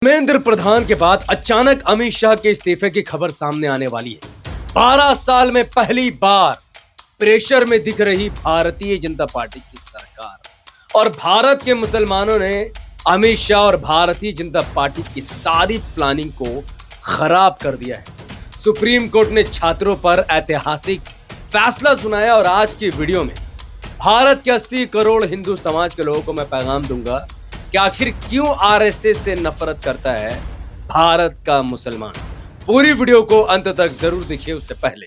धर्मेंद्र प्रधान के बाद अचानक अमित शाह के इस्तीफे की खबर सामने आने वाली है। 12 साल में पहली बार प्रेशर में दिख रही भारतीय जनता पार्टी की सरकार और भारत के मुसलमानों ने अमित शाह और भारतीय जनता पार्टी की सारी प्लानिंग को खराब कर दिया है। सुप्रीम कोर्ट ने छात्रों पर ऐतिहासिक फैसला सुनाया और आज की वीडियो में भारत के 80 करोड़ हिंदू समाज के लोगों को मैं पैगाम दूंगा कि आखिर क्यों आरएसएस से नफरत करता है भारत का मुसलमान। पूरी वीडियो को अंत तक जरूर देखिए। उससे पहले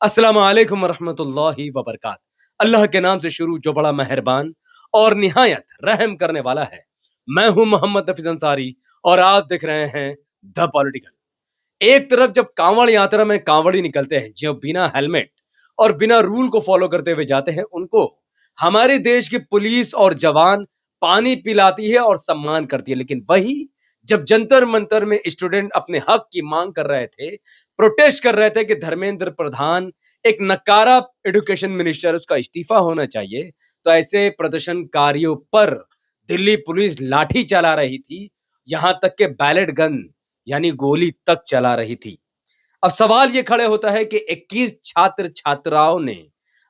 अस्सलाम वालेकुम रहमतुल्लाहि व बरकात। अल्लाह के नाम से शुरू जो बड़ा मेहरबान और निहायत रहम करने वाला है। मैं हूं मोहम्मद नफीस अंसारी और आप देख रहे हैं द पॉलिटिकल। एक तरफ जब कांवड़ यात्रा में कांवड़ी निकलते हैं जो बिना हेलमेट और बिना रूल को फॉलो करते हुए जाते हैं, उनको हमारे देश की पुलिस और जवान पानी पिलाती है और सम्मान करती है। लेकिन वही जब जंतर मंतर में स्टूडेंट अपने हक की मांग कर रहे थे, प्रोटेस्ट कर रहे थे कि धर्मेंद्र प्रधान एक नकारा एजुकेशन मिनिस्टर, उसका इस्तीफा होना चाहिए, तो ऐसे प्रदर्शनकारियों पर दिल्ली पुलिस लाठी चला रही थी, यहां तक के बैलेट गन यानी गोली तक चला रही थी। अब सवाल यह खड़े होता है कि 21 छात्र छात्राओं ने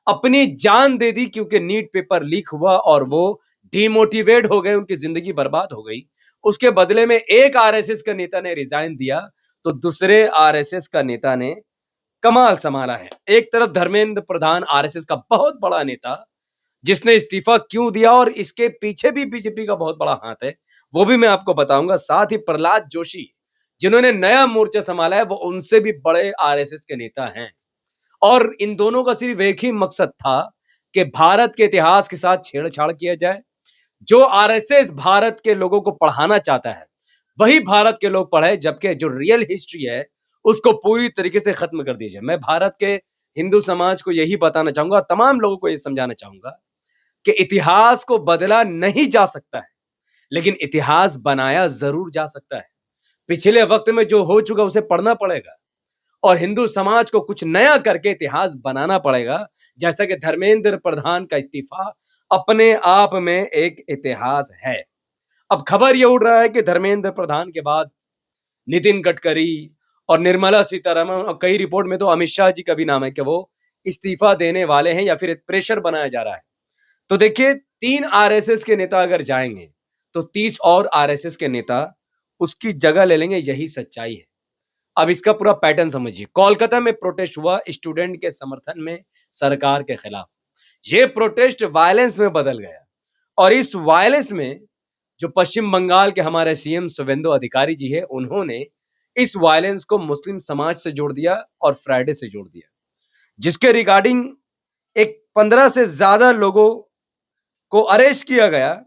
अपनी जान दे दी क्योंकि नीट पेपर लीक हुआ और वो डिमोटिवेट हो गए, उनकी जिंदगी बर्बाद हो गई। उसके बदले में एक आरएसएस का नेता ने रिजाइन दिया तो दूसरे आरएसएस का नेता ने कमाल संभाला है। एक तरफ धर्मेंद्र प्रधान आरएसएस का बहुत बड़ा नेता जिसने इस्तीफा क्यों दिया और इसके पीछे भी बीजेपी का बहुत बड़ा हाथ है, वो भी मैं आपको बताऊंगा। साथ ही प्रहलाद जोशी जिन्होंने नया मोर्चा संभाला है, वो उनसे भी बड़े आरएसएस के नेता हैं और इन दोनों का सिर्फ एक ही मकसद था कि भारत के इतिहास के साथ छेड़छाड़ किया जाए। जो आरएसएस भारत के लोगों को पढ़ाना चाहता है वही भारत के लोग पढ़े, जबकि जो रियल हिस्ट्री है उसको पूरी तरीके से खत्म कर दीजिए। मैं भारत के हिंदू समाज को यही बताना चाहूंगा, तमाम लोगों को यह समझाना चाहूंगा कि इतिहास को बदला नहीं जा सकता है, लेकिन इतिहास बनाया जरूर जा सकता है। पिछले वक्त में जो हो चुका उसे पढ़ना पड़ेगा और हिंदू समाज को कुछ नया करके इतिहास बनाना पड़ेगा। जैसा कि धर्मेंद्र प्रधान का इस्तीफा अपने आप में एक इतिहास है। अब खबर यह उड़ रहा है कि धर्मेंद्र प्रधान के बाद नितिन गडकरी और निर्मला सीतारमण और कई रिपोर्ट में तो अमित शाह जी का भी नाम है कि वो इस्तीफा देने वाले हैं या फिर प्रेशर बनाया जा रहा है। तो देखिए, 3 आरएसएस के नेता अगर जाएंगे तो 30 और आरएसएस के नेता उसकी जगह ले लेंगे, यही सच्चाई है। अब इसका पूरा पैटर्न समझिए। कोलकाता में प्रोटेस्ट हुआ स्टूडेंट के समर्थन में सरकार के खिलाफ। ये प्रोटेस्ट वायलेंस में बदल गया और इस वायलेंस में जो पश्चिम बंगाल के हमारे सीएम शुवेंदु अधिकारी जी है, उन्होंने इस वायलेंस को मुस्लिम समाज से जोड़ दिया और फ्राइडे से जोड़ दिया, जिसके रिगार्डिंग एक 15 से ज्यादा लोगों को अरेस्ट किया गया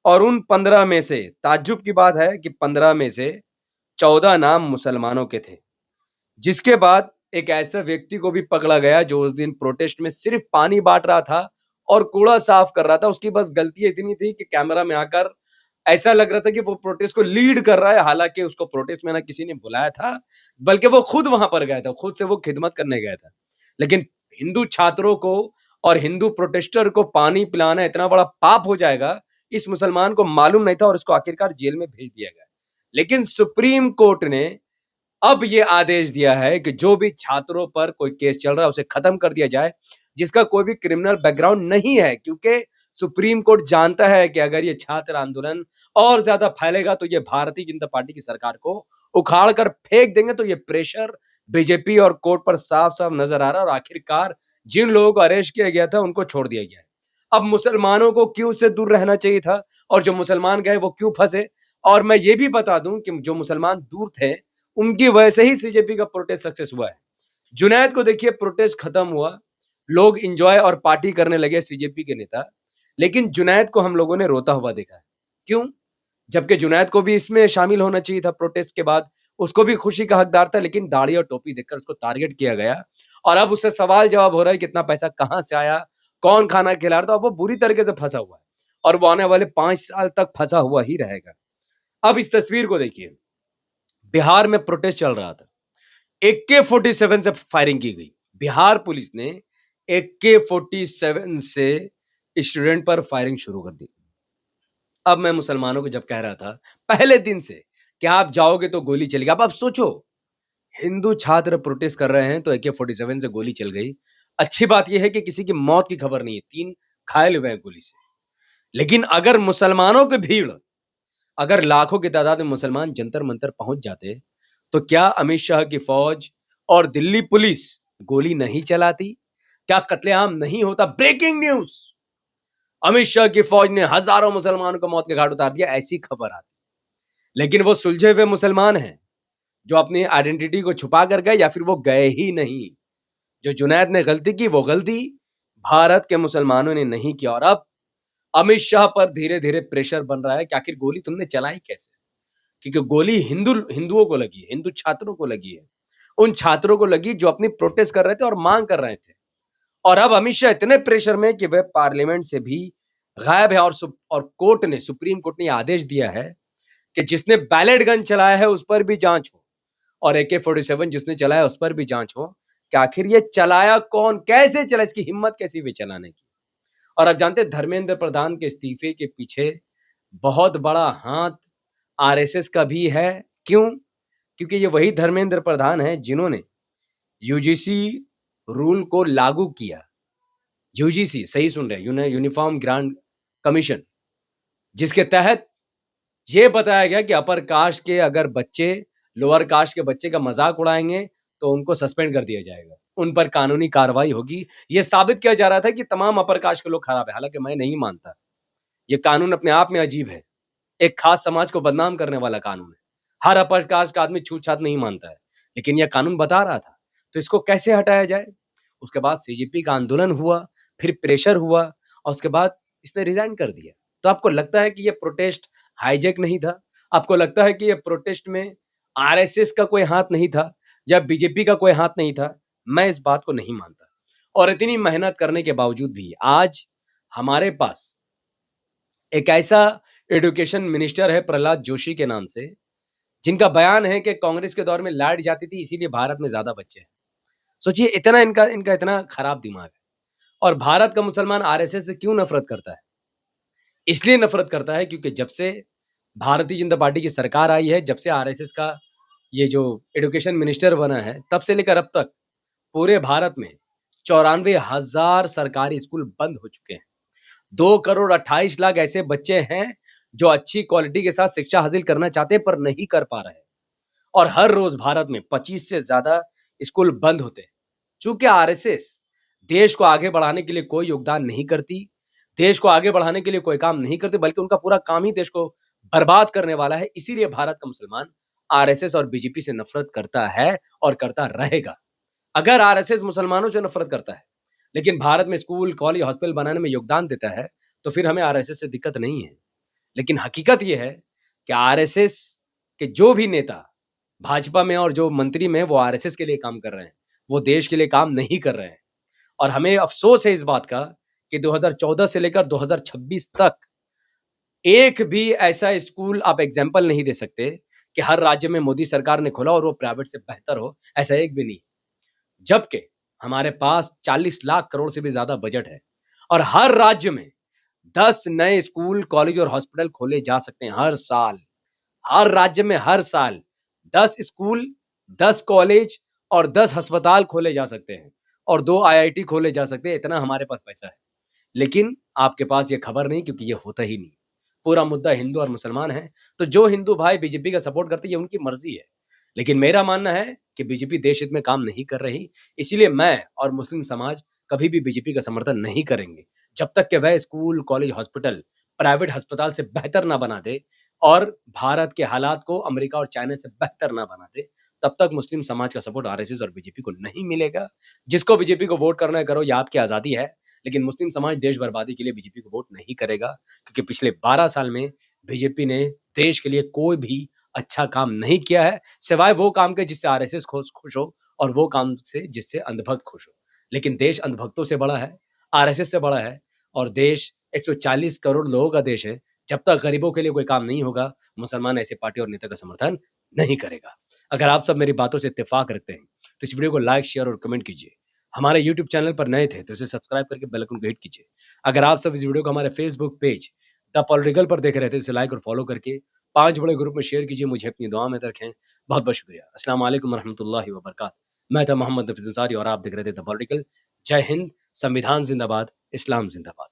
और उन 15 में से ताज्जुब की बात है कि 15 में से 14 नाम मुसलमानों के थे। जिसके बाद एक ऐसा व्यक्ति को भी पकड़ा गया जो उस दिन प्रोटेस्ट में सिर्फ पानी बांट रहा था और कूड़ा साफ कर रहा था। उसकी बस गलती इतनी थी कि कैमरा में आकर ऐसा लग रहा था कि वो प्रोटेस्ट को लीड कर रहा है, हालांकि उसको प्रोटेस्ट में ना किसी ने बुलाया था, बल्कि वो खुद वहां पर गया था, खुद से वो खिदमत करने गया था। लेकिन हिंदू छात्रों को और हिंदू प्रोटेस्टर को पानी पिलाना इतना बड़ा पाप हो जाएगा, इस मुसलमान को मालूम नहीं था और उसको आखिरकार जेल में भेज दिया गया। लेकिन सुप्रीम कोर्ट ने अब ये आदेश दिया है कि जो भी छात्रों पर कोई केस चल रहा है उसे खत्म कर दिया जाए, जिसका कोई भी क्रिमिनल बैकग्राउंड नहीं है, क्योंकि सुप्रीम कोर्ट जानता है कि अगर ये छात्र आंदोलन और ज्यादा फैलेगा तो ये भारतीय जनता पार्टी की सरकार को उखाड़ कर फेंक देंगे। तो ये प्रेशर बीजेपी और कोर्ट पर साफ साफ नजर आ रहा है और आखिरकार जिन लोगों को अरेस्ट किया गया था उनको छोड़ दिया गया है। अब मुसलमानों को क्यों से दूर रहना चाहिए था और जो मुसलमान गए वो क्यों फंसे। और मैं ये भी बता दूं कि जो मुसलमान दूर थे उनकी वजह से ही सीजेपी का प्रोटेस्ट सक्सेस हुआ है। जुनैद को देखिए, प्रोटेस्ट खत्म हुआ, लोग एंजॉय और पार्टी करने लगे सीजेपी के नेता, लेकिन जुनैद को हम लोगों ने रोता हुआ देखा है। क्यों? जबकि जुनैद को भी इसमें शामिल होना चाहिए था प्रोटेस्ट के बाद, उसको भी खुशी का हकदार था, लेकिन दाढ़ी और टोपी देखकर उसको टारगेट किया गया और अब उससे सवाल जवाब हो रहा है कितना पैसा कहां से आया, कौन खाना खिला रहा था। अब वो बुरी तरीके से फंसा हुआ है और वो आने वाले 5 साल तक फंसा हुआ ही रहेगा। अब इस तस्वीर को देखिए, बिहार में प्रोटेस्ट चल रहा था, AK-47 से फायरिंग की गई। बिहार पुलिस ने AK-47 से स्टूडेंट पर फायरिंग शुरू कर दी। अब मैं मुसलमानों को जब कह रहा था पहले दिन से क्या आप जाओगे तो गोली चलेगी? अब आप सोचो, हिंदू छात्र प्रोटेस्ट कर रहे हैं तो AK-47 से गोली चल गई। अच्छी बात ये है कि किसी की मौत की खबर नहीं है, 3 घायल हुए हैं गोली से। लेकिन अगर मुसलमानों की भीड़, अगर लाखों की तादाद में मुसलमान जंतर-मंतर पहुंच जाते, तो क्या अमित शाह की फौज और दिल्ली पुलिस गोली नहीं चलाती? क्या कत्लेआम नहीं होता? Breaking news! अमित शाह की फौज ने हजारों मुसलमानों को मौत के घाट उतार दिया, ऐसी खबर आती। लेकिन वो सुलझे हुए मुसलमान हैं, जो अपनी आइडेंटिटी को छुपा कर गए या फिर वो गए ही नहीं। जो जुनैद ने गलती की, वो गलती भारत के मुसलमानों ने नहीं किया और अब अमित शाह पर धीरे-धीरे प्रेशर बन रहा है कि आखिर गोली तुमने चलाई कैसे? क्योंकि गोली हिंदुओं को लगी है, हिंदू छात्रों को लगी है। उन छात्रों को लगी जो अपनी प्रोटेस्ट कर रहे थे और मांग कर रहे थे। और अब अमित शाह इतने प्रेशर में कि वह पार्लियामेंट से भी गायब है और कोर्ट ने, सुप्रीम कोर्ट ने यह आदेश दिया है कि जिसने बैलेट गन चलाया है उस पर भी जांच हो और AK-47 जिसने चलाया उस पर भी जांच हो कि आखिर ये चलाया कौन, कैसे चला, इसकी हिम्मत कैसी हुई चलाने की। और आप जानते हैं धर्मेंद्र प्रधान के इस्तीफे के पीछे बहुत बड़ा हाथ आरएसएस का भी है। क्यों? क्योंकि ये वही धर्मेंद्र प्रधान है जिन्होंने यूजीसी रूल को लागू किया। यूजीसी, सही सुन रहे हैं, यूनिफॉर्म ग्रांट कमीशन, जिसके तहत ये बताया गया कि अपर कास्ट के अगर बच्चे लोअर कास्ट के बच्चे का मजाक उड़ाएंगे तो उनको सस्पेंड कर दिया जाएगा, उन पर कानूनी कार्रवाई होगी। ये साबित किया जा रहा था कि तमाम अपर कास्ट के लोग खराब है, हालांकि मैं नहीं मानता। ये कानून अपने आप में अजीब है, एक खास समाज को बदनाम करने वाला कानून है। हर अपर कास्ट का आदमी छूत छात नहीं मानता है, लेकिन यह कानून बता रहा था। तो इसको कैसे हटाया जाए? उसके बाद सीजेपी का आंदोलन हुआ, फिर प्रेशर हुआ और उसके बाद इसने रिजाइन कर दिया। तो आपको लगता है कि ये प्रोटेस्ट हाईजैक नहीं था? आपको लगता है कि ये प्रोटेस्ट में आरएसएस का कोई हाथ नहीं था या बीजेपी का कोई हाथ नहीं था? मैं इस बात को नहीं मानता। और इतनी मेहनत करने के बावजूद भी आज हमारे पास एक ऐसा एजुकेशन मिनिस्टर है प्रहलाद जोशी के नाम से, जिनका बयान है कि कांग्रेस के दौर में लाइट जाती थी इसीलिए भारत में ज्यादा बच्चे हैं। सोचिए इतना इनका इनका इतना खराब दिमाग है। और भारत का मुसलमान आरएसएस से क्यों नफरत करता है? इसलिए नफरत करता है क्योंकि जब से भारतीय जनता पार्टी की सरकार आई है, जब से आरएसएस का ये जो एजुकेशन मिनिस्टर बना है, तब से लेकर अब तक पूरे भारत में 94,000 सरकारी स्कूल बंद हो चुके हैं। 2,28,00,000 ऐसे बच्चे हैं जो अच्छी क्वालिटी के साथ शिक्षा हासिल करना चाहते हैं पर नहीं कर पा रहे हैं। और हर रोज भारत में 25 से ज्यादा स्कूल बंद होते हैं। चूंकि आरएसएस देश को आगे बढ़ाने के लिए कोई योगदान नहीं करती, देश को आगे बढ़ाने के लिए कोई काम नहीं करती, बल्कि उनका पूरा काम ही देश को बर्बाद करने वाला है। इसीलिए भारत का मुसलमान आरएसएस और बीजेपी से नफरत करता है और करता रहेगा। अगर आरएसएस मुसलमानों से नफरत करता है लेकिन भारत में स्कूल, कॉलेज, हॉस्पिटल बनाने में योगदान देता है, तो फिर हमें आरएसएस से दिक्कत नहीं है। लेकिन हकीकत यह है कि आरएसएस के जो भी नेता भाजपा में और जो मंत्री में, वो आरएसएस के लिए काम कर रहे हैं, वो देश के लिए काम नहीं कर रहे हैं। और हमें अफसोस है इस बात का कि 2014 से लेकर 2026 तक एक भी ऐसा स्कूल आप एग्जाम्पल नहीं दे सकते कि हर राज्य में मोदी सरकार ने खोला और वो प्राइवेट से बेहतर हो, ऐसा एक भी नहीं। जबकि हमारे पास 40 लाख करोड़ से भी ज्यादा बजट है और हर राज्य में 10 नए स्कूल, कॉलेज और हॉस्पिटल खोले जा सकते हैं हर साल। हर राज्य में हर साल 10 स्कूल, 10 कॉलेज और 10 अस्पताल खोले जा सकते हैं और 2 आईआईटी खोले जा सकते हैं। इतना हमारे पास पैसा है। लेकिन आपके पास ये खबर नहीं, क्योंकि ये होता ही नहीं। पूरा मुद्दा हिंदू और मुसलमान है। तो जो हिंदू भाई बीजेपी का सपोर्ट करते हैं, ये उनकी मर्जी है। लेकिन मेरा मानना है कि बीजेपी देश हित में काम नहीं कर रही। इसीलिए मैं और मुस्लिम समाज कभी भी बीजेपी का समर्थन नहीं करेंगे जब तक कि वह स्कूल, कॉलेज, हॉस्पिटल प्राइवेट अस्पताल से बेहतर ना बना दे और भारत के हालात को अमेरिका और चाइना से बेहतर ना बना दे। तब तक मुस्लिम समाज का सपोर्ट आरएसएस और बीजेपी को नहीं मिलेगा। जिसको बीजेपी को वोट करना है करो, ये आपकी आजादी है। लेकिन मुस्लिम समाज देश बर्बादी के लिए बीजेपी को वोट नहीं करेगा, क्योंकि पिछले 12 साल में बीजेपी ने देश के लिए कोई भी अच्छा काम नहीं किया है, सिवाय वो काम के जिससे आरएसएस खुश हो और वो काम से जिससे अंधभक्त खुश हो। लेकिन देश अंधभक्तों से बड़ा है, आरएसएस से बड़ा है और देश 140 करोड़ लोगों का देश है। जब तक गरीबों के लिए कोई काम नहीं होगा, मुसलमान ऐसे पार्टी और नेता का समर्थन नहीं करेगा। अगर आप सब मेरी बातों से इत्तेफाक रखते हैं तो इस वीडियो को लाइक, शेयर और कमेंट कीजिए। हमारे यूट्यूब चैनल पर नए थे तो इसे सब्सक्राइब करके बेल आइकन को हिट कीजिए। अगर आप सब इस वीडियो को हमारे फेसबुक पेज द पॉलिटिकल पर देख रहे थे, इसे लाइक और फॉलो करके 5 बड़े ग्रुप में शेयर कीजिए, मुझे अपनी दुआ में रखें। बहुत-बहुत शुक्रिया। अस्सलाम वालेकुम रहमतुल्लाहि व बरकातहू। मैं था मोहम्मद नफीस अंसारी और आप देख रहे थे द पॉलिटिकल। जय हिंद, संविधान ज़िंदाबाद, इस्लाम ज़िंदाबाद।